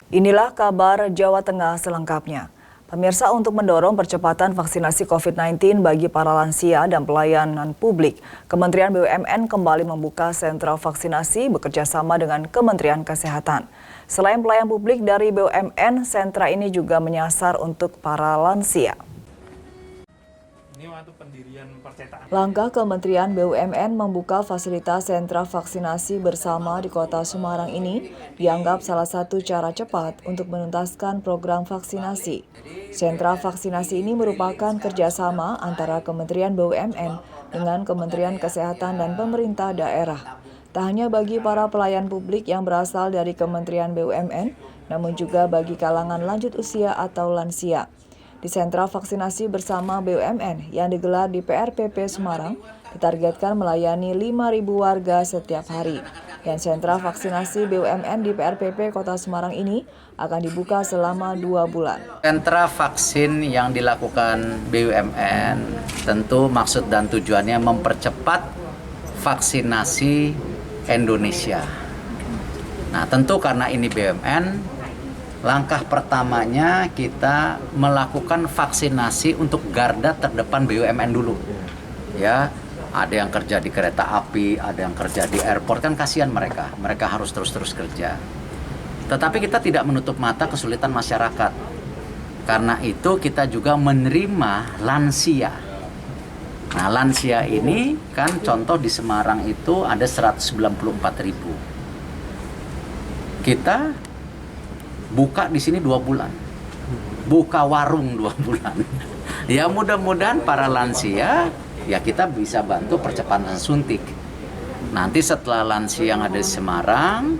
Inilah kabar Jawa Tengah selengkapnya. Pemirsa, untuk mendorong percepatan vaksinasi COVID-19 bagi para lansia dan pelayanan publik, Kementerian BUMN kembali membuka sentra vaksinasi bekerjasama dengan Kementerian Kesehatan. Selain pelayan publik dari BUMN, sentra ini juga menyasar untuk para lansia. Langkah Kementerian BUMN membuka fasilitas sentra vaksinasi bersama di Kota Semarang ini dianggap salah satu cara cepat untuk menuntaskan program vaksinasi. Sentra vaksinasi ini merupakan kerjasama antara Kementerian BUMN dengan Kementerian Kesehatan dan pemerintah daerah. Tak hanya bagi para pelayan publik yang berasal dari Kementerian BUMN, namun juga bagi kalangan lanjut usia atau lansia. Di sentra vaksinasi bersama BUMN yang digelar di PRPP Semarang, ditargetkan melayani 5.000 warga setiap hari. Dan sentra vaksinasi BUMN di PRPP Kota Semarang ini akan dibuka selama 2 bulan. Sentra vaksin yang dilakukan BUMN tentu maksud dan tujuannya mempercepat vaksinasi Indonesia. Nah, tentu karena ini BUMN, langkah pertamanya kita melakukan vaksinasi untuk garda terdepan BUMN dulu. Ya, ada yang kerja di kereta api, ada yang kerja di airport, kan kasihan mereka. Mereka harus terus-terus kerja. Tetapi kita tidak menutup mata kesulitan masyarakat. Karena itu kita juga menerima lansia. Nah, lansia ini kan contoh di Semarang itu ada 194.000. Kita buka di sini 2 bulan, buka warung 2 bulan. Ya mudah-mudahan para lansia, ya kita bisa bantu percepatan suntik. Nanti setelah lansia yang ada di Semarang,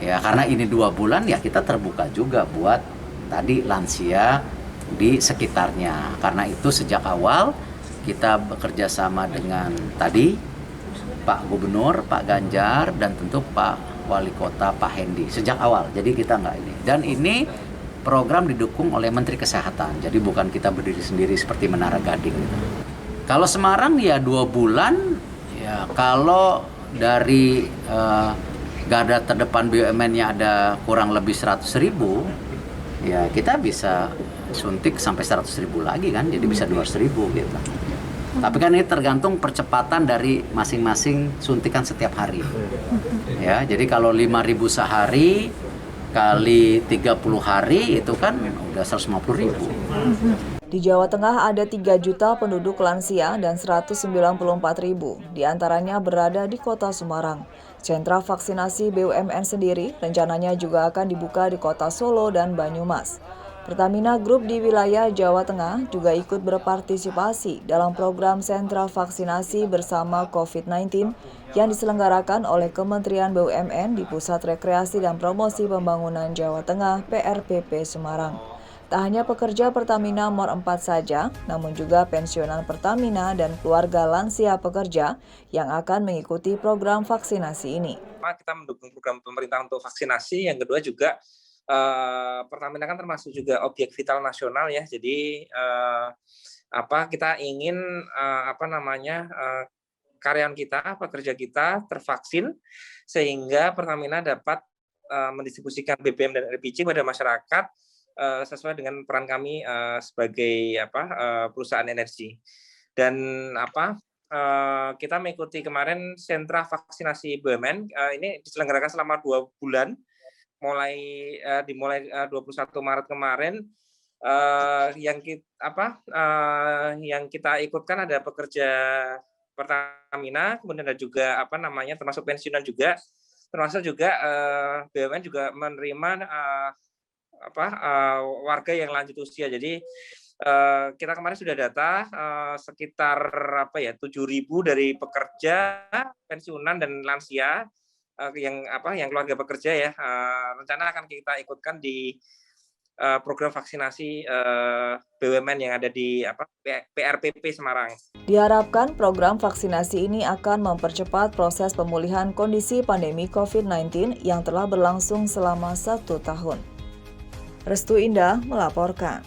ya karena ini 2 bulan, ya kita terbuka juga buat tadi lansia di sekitarnya. Karena itu sejak awal kita bekerja sama dengan tadi Pak Gubernur, Pak Ganjar, dan tentu Pak Wali Kota Pak Hendi sejak awal. Jadi kita nggak ini. Dan ini program didukung oleh Menteri Kesehatan. Jadi bukan kita berdiri sendiri seperti Menara Gading gitu. Kalau Semarang ya 2 bulan. Ya kalau dari garda terdepan BUMN-nya ada kurang lebih 100.000, ya kita bisa suntik sampai 100.000 lagi kan. Jadi bisa 200.000 gitu. Tapi kan ini tergantung percepatan dari masing-masing suntikan setiap hari. Ya, jadi kalau 5.000 sehari kali 30 hari itu kan udah 150.000. Di Jawa Tengah ada 3 juta penduduk lansia dan 194.000 diantaranya berada di Kota Semarang. Sentra vaksinasi BUMN sendiri rencananya juga akan dibuka di Kota Solo dan Banyumas. Pertamina Group di wilayah Jawa Tengah juga ikut berpartisipasi dalam program sentra vaksinasi bersama COVID-19 yang diselenggarakan oleh Kementerian BUMN di Pusat Rekreasi dan Promosi Pembangunan Jawa Tengah PRPP Semarang. Tak hanya pekerja Pertamina Mor 4 saja, namun juga pensiunan Pertamina dan keluarga lansia pekerja yang akan mengikuti program vaksinasi ini. Kita mendukung program pemerintah untuk vaksinasi, yang kedua juga Pertamina kan termasuk juga objek vital nasional ya, jadi kita ingin karyawan kita, pekerja kita tervaksin sehingga Pertamina dapat mendistribusikan BBM dan LPG pada masyarakat sesuai dengan peran kami sebagai perusahaan energi. Dan kita mengikuti kemarin sentra vaksinasi BUMN ini diselenggarakan selama 2 bulan. Dimulai 21 Maret kemarin, yang kita ikutkan ada pekerja Pertamina, kemudian ada juga termasuk pensiunan juga, termasuk juga BUMN juga menerima warga yang lanjut usia. Jadi kita kemarin sudah data sekitar 7.000 dari pekerja, pensiunan dan lansia yang keluarga bekerja ya, rencana akan kita ikutkan di program vaksinasi BUMN yang ada di PRPP Semarang. Diharapkan program vaksinasi ini akan mempercepat proses pemulihan kondisi pandemi COVID-19 yang telah berlangsung selama 1 tahun. Restu Indah melaporkan.